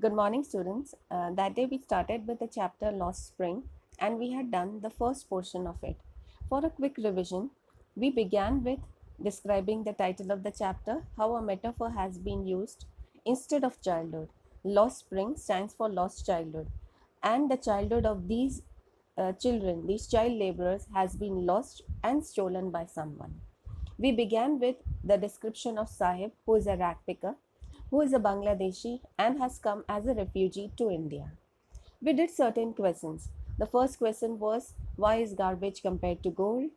Good morning, students. That day we started with the chapter Lost Spring and we had done the first portion of it. For a quick revision, we began with describing the title of the chapter, how a metaphor has been used instead of childhood. Lost Spring stands for lost childhood, and the childhood of these children, these child laborers, has been lost and stolen by someone. We began with the description of Sahib, who is a rag picker, who is a Bangladeshi and has come as a refugee to India. We did certain questions. The first question was, why is garbage compared to gold?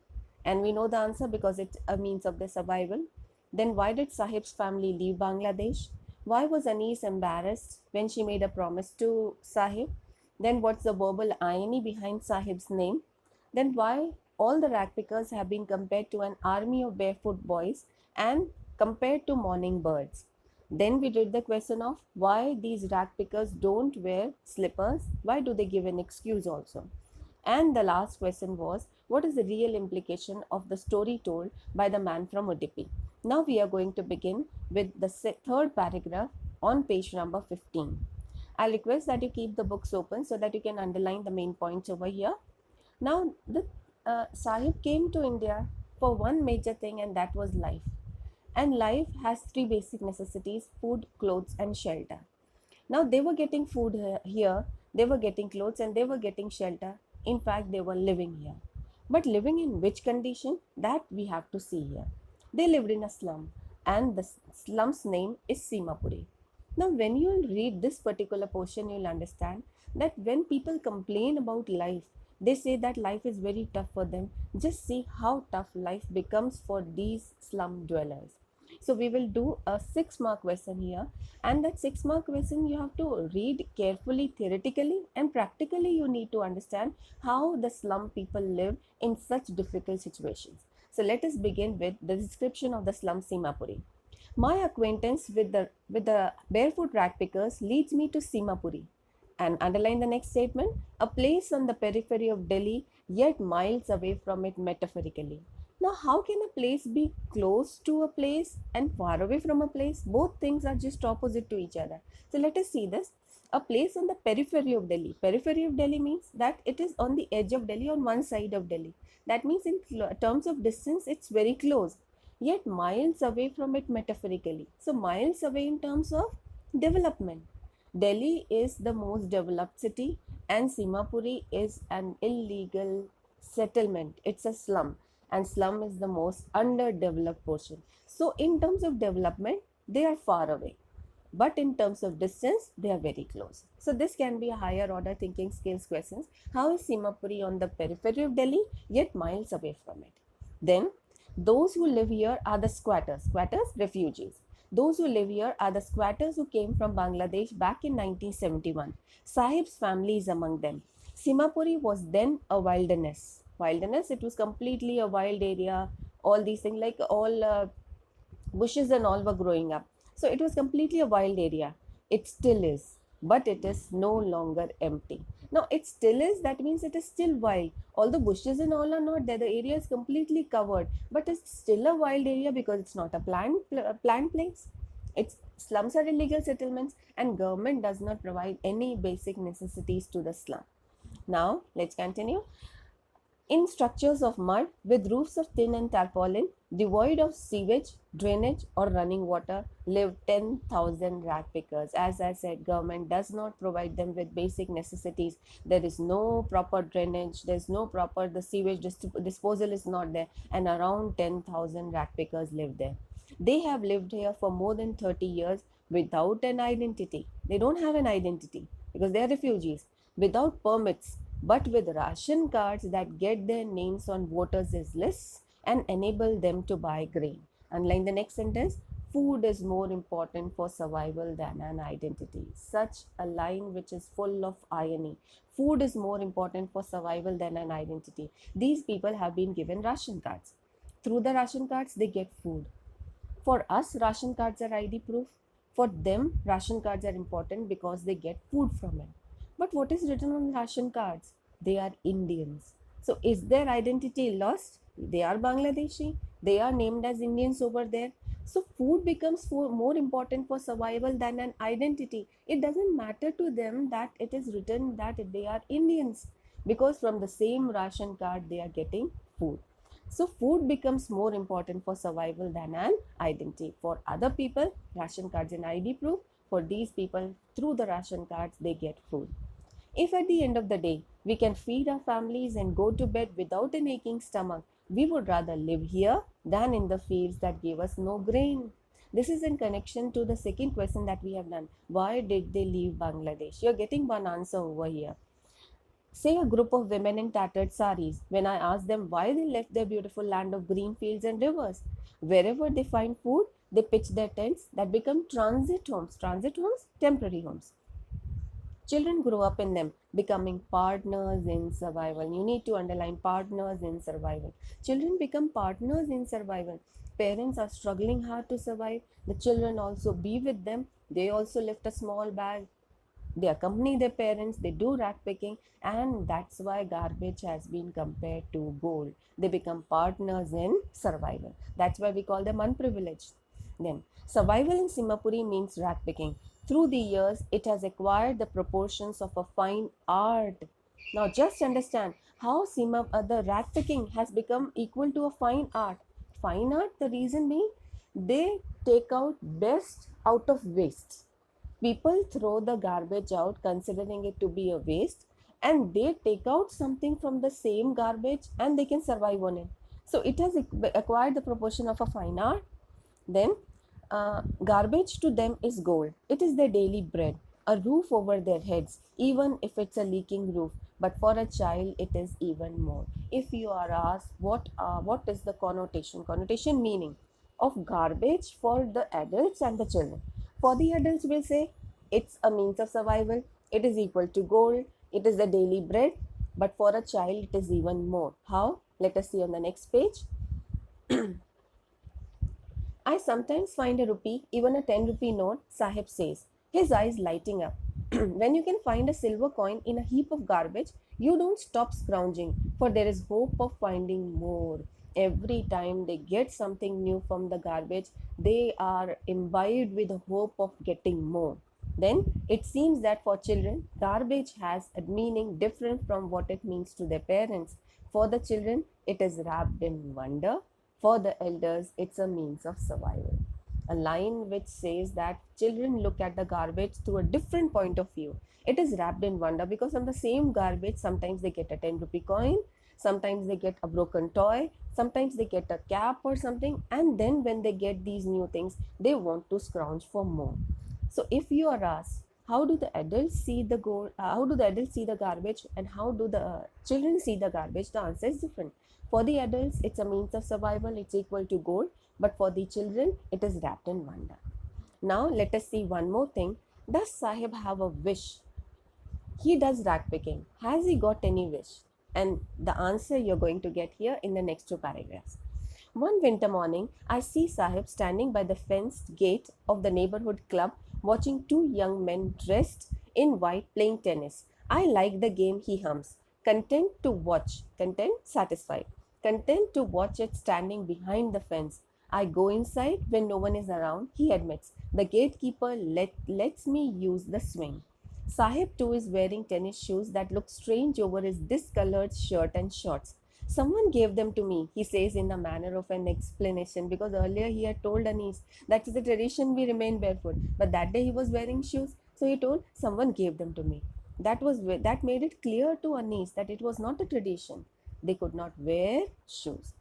And we know the answer because it's a means of the survival. Then why did Sahib's family leave Bangladesh? Why was Anis embarrassed when she made a promise to Sahib? Then what's the verbal irony behind Sahib's name? Then why all the rag pickers have been compared to an army of barefoot boys and compared to morning birds? Then we did the question of why these rag pickers don't wear slippers. Why do they give an excuse also? And the last question was, what is the real implication of the story told by the man from Udupi? Now we are going to begin with the third paragraph on page number 15. I'll request that you keep the books open so that you can underline the main points over here. Now, the Sahib came to India for one major thing, and that was life. And life has three basic necessities: food, clothes, and shelter. Now, they were getting food here, they were getting clothes, and they were getting shelter. In fact, they were living here. But living in which condition? That we have to see here. They lived in a slum, and the slum's name is Simapuri. Now, when you read this particular portion, you'll understand that when people complain about life, they say that life is very tough for them. Just see how tough life becomes for these slum dwellers. So we will do a 6-mark question here, and that 6-mark question you have to read carefully theoretically, and practically you need to understand how the slum people live in such difficult situations. So let us begin with the description of the slum Simapuri. My acquaintance with the barefoot rag pickers leads me to Simapuri. And underline the next statement, a place on the periphery of Delhi, yet miles away from it metaphorically. Now, how can a place be close to a place and far away from a place? Both things are just opposite to each other. So let us see this. A place on the periphery of Delhi. Periphery of Delhi means that it is on the edge of Delhi, on one side of Delhi. That means in terms of distance, it's very close, yet miles away from it metaphorically. So miles away in terms of development. Delhi is the most developed city, and Simapuri is an illegal settlement. It's a slum, and slum is the most underdeveloped portion. So in terms of development, they are far away, but in terms of distance, they are very close. So this can be a higher order thinking skills questions. How is Simapuri on the periphery of Delhi, yet miles away from it? Then those who live here are the squatters, refugees. Those who live here are the squatters who came from Bangladesh back in 1971. Sahib's family is among them. Simapuri was then a wilderness. Wilderness, it was completely a wild area. All these things, like all bushes and all were growing up. So it was completely a wild area. It still is, but it is no longer empty. Now it still is, that means it is still wild. All the bushes and all are not there. The area is completely covered, but it's still a wild area because it's not a planned place. It's slums are illegal settlements, and government does not provide any basic necessities to the slum. Now let's continue. In structures of mud with roofs of tin and tarpaulin, devoid of sewage, drainage, or running water, live 10,000 rag pickers. As I said, government does not provide them with basic necessities. There is no proper drainage, there's no proper, the sewage disposal is not there, and around 10,000 rag pickers live there. They have lived here for more than 30 years without an identity. They don't have an identity because they are refugees, without permits, but with ration cards that get their names on voters' lists and enable them to buy grain. Unlike the next sentence, food is more important for survival than an identity. Such a line which is full of irony. Food is more important for survival than an identity. These people have been given ration cards. Through the ration cards, they get food. For us, ration cards are ID proof. For them, ration cards are important because they get food from it. But what is written on ration cards? They are Indians. So is their identity lost? They are Bangladeshi. They are named as Indians over there. So food becomes more important for survival than an identity. It doesn't matter to them that it is written that they are Indians, because from the same ration card they are getting food. So food becomes more important for survival than an identity. For other people, ration cards and ID proof. For these people, through the ration cards, they get food. If at the end of the day we can feed our families and go to bed without an aching stomach, we would rather live here than in the fields that gave us no grain. This is in connection to the second question that we have done. Why did they leave Bangladesh? You're getting one answer over here. Say a group of women in tattered saris, when I ask them why they left their beautiful land of green fields and rivers. Wherever they find food, they pitch their tents that become transit homes. Transit homes, temporary homes. Children grow up in them, becoming partners in survival. You need to underline partners in survival. Children become partners in survival. Parents are struggling hard to survive. The children also be with them. They also lift a small bag. They accompany their parents, they do rat picking, and that's why garbage has been compared to gold. They become partners in survival. That's why we call them unprivileged. Then, survival in Simapuri means rat picking. Through the years, it has acquired the proportions of a fine art. Now, just understand how the rat picking has become equal to a fine art. Fine art, the reason being, they take out best out of waste. People throw the garbage out considering it to be a waste, and they take out something from the same garbage and they can survive on it. So it has acquired the proportion of a fine art. Then garbage to them is gold. It is their daily bread, a roof over their heads, even if it's a leaking roof. But for a child, it is even more. If you are asked what is the connotation meaning of garbage for the adults and the children. For the adults, we'll say it's a means of survival. It is equal to gold. It is the daily bread. But for a child, it is even more. How? Let us see on the next page. I sometimes find a rupee, even a 10 rupee note, Sahib says, his eyes lighting up. When you can find a silver coin in a heap of garbage, you don't stop scrounging, for there is hope of finding more. Every time they get something new from the garbage, they are imbibed with the hope of getting more. Then it seems that for children, garbage has a meaning different from what it means to their parents. For the children, it is wrapped in wonder. For the elders, it's a means of survival. A line which says that children look at the garbage through a different point of view. It is wrapped in wonder because from the same garbage, sometimes they get a 10 rupee coin, sometimes they get a broken toy, sometimes they get a cap or something, and then when they get these new things, they want to scrounge for more. So if you are asked, how do the adults see the how do the adults see the garbage, and how do the children see the garbage? The answer is different. For the adults, it's a means of survival, it's equal to gold, but for the children, it is wrapped in wonder. Now, let us see one more thing. Does Sahib have a wish? He does rat picking. Has he got any wish? And the answer you're going to get here in the next two paragraphs. One winter morning, I see Sahib standing by the fenced gate of the neighborhood club watching two young men dressed in white playing tennis. I like the game, he hums. Content to watch, content satisfied. Content to watch it standing behind the fence. I go inside when no one is around, he admits. The gatekeeper lets me use the swing. Sahib too is wearing tennis shoes that look strange over his discolored shirt and shorts. Someone gave them to me, he says in the manner of an explanation, because earlier he had told Anis that is the tradition we remain barefoot. But that day he was wearing shoes, so he told someone gave them to me. That made it clear to Anis that it was not a tradition. They could not wear shoes.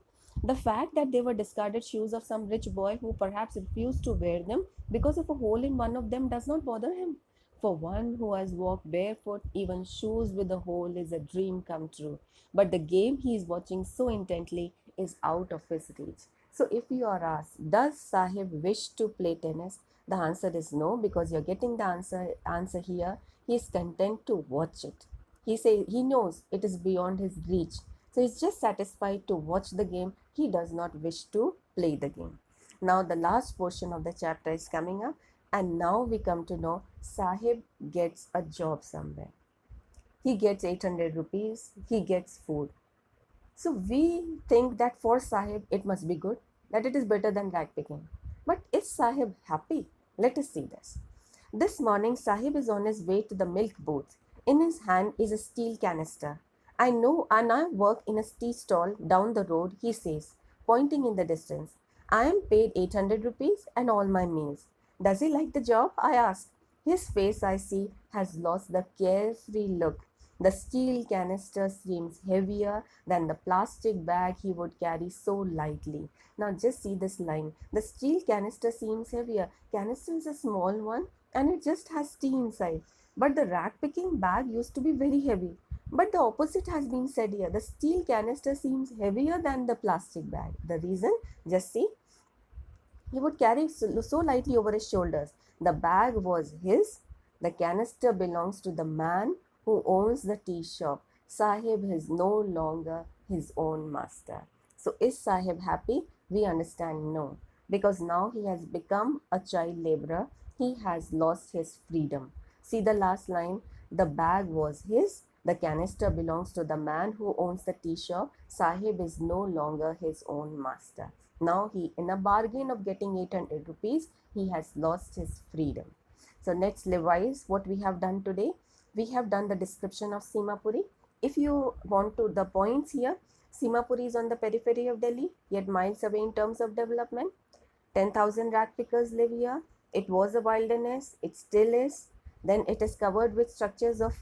The fact that they were discarded shoes of some rich boy who perhaps refused to wear them because of a hole in one of them does not bother him. For one who has walked barefoot, even shoes with a hole is a dream come true. But the game he is watching so intently is out of his reach. So if you are asked, does Sahib wish to play tennis? The answer is no, because you're getting the answer here. He is content to watch it. He knows it is beyond his reach. So he's just satisfied to watch the game. He does not wish to play the game. Now the last portion of the chapter is coming up, and now we come to know Sahib gets a job somewhere. He gets 800 rupees, he gets food. So we think that for Sahib it must be good, that it is better than rag picking. But is Sahib happy? Let us see this. This morning, Sahib is on his way to the milk booth. In his hand is a steel canister. I know, and I work in a tea stall down the road, he says, pointing in the distance. I am paid 800 rupees and all my meals. Does he like the job? I ask. His face, I see, has lost the carefree look. The steel canister seems heavier than the plastic bag he would carry so lightly. Now just see this line. The steel canister seems heavier. Canister is a small one and it just has tea inside. But the rat picking bag used to be very heavy. But the opposite has been said here. The steel canister seems heavier than the plastic bag. The reason? Just see. He would carry so lightly over his shoulders. The bag was his. The canister belongs to the man who owns the tea shop. Sahib is no longer his own master. So is Sahib happy? We understand no. Because now he has become a child laborer. He has lost his freedom. See the last line. The bag was his. The canister belongs to the man who owns the tea shop. Sahib is no longer his own master. Now he, in a bargain of getting 800 rupees, he has lost his freedom. So let's revise what we have done today. We have done the description of Simapuri. If you want to, the points here, Simapuri is on the periphery of Delhi, yet miles away in terms of development. 10,000 rat pickers live here. It was a wilderness. It still is. Then it is covered with structures of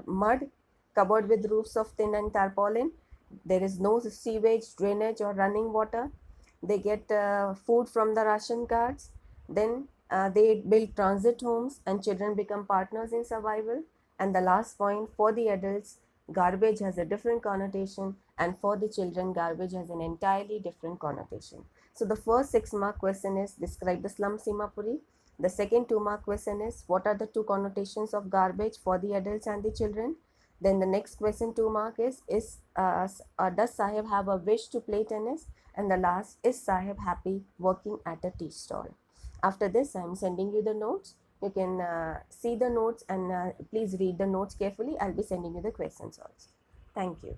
mud, covered with roofs of tin and tarpaulin. There is no sewage, drainage, or running water. They get food from the ration cards. Then they build transit homes, and children become partners in survival. And the last point, for the adults, garbage has a different connotation, and for the children, garbage has an entirely different connotation. So the first 6-mark question is describe the slum Simapuri. The second 2-mark question is what are the two connotations of garbage for the adults and the children. Then the next question 2-mark is does Sahib have a wish to play tennis? And the last, is Sahib happy working at a tea stall? After this, I am sending you the notes. You can see the notes and please read the notes carefully. I'll be sending you the questions also. Thank you.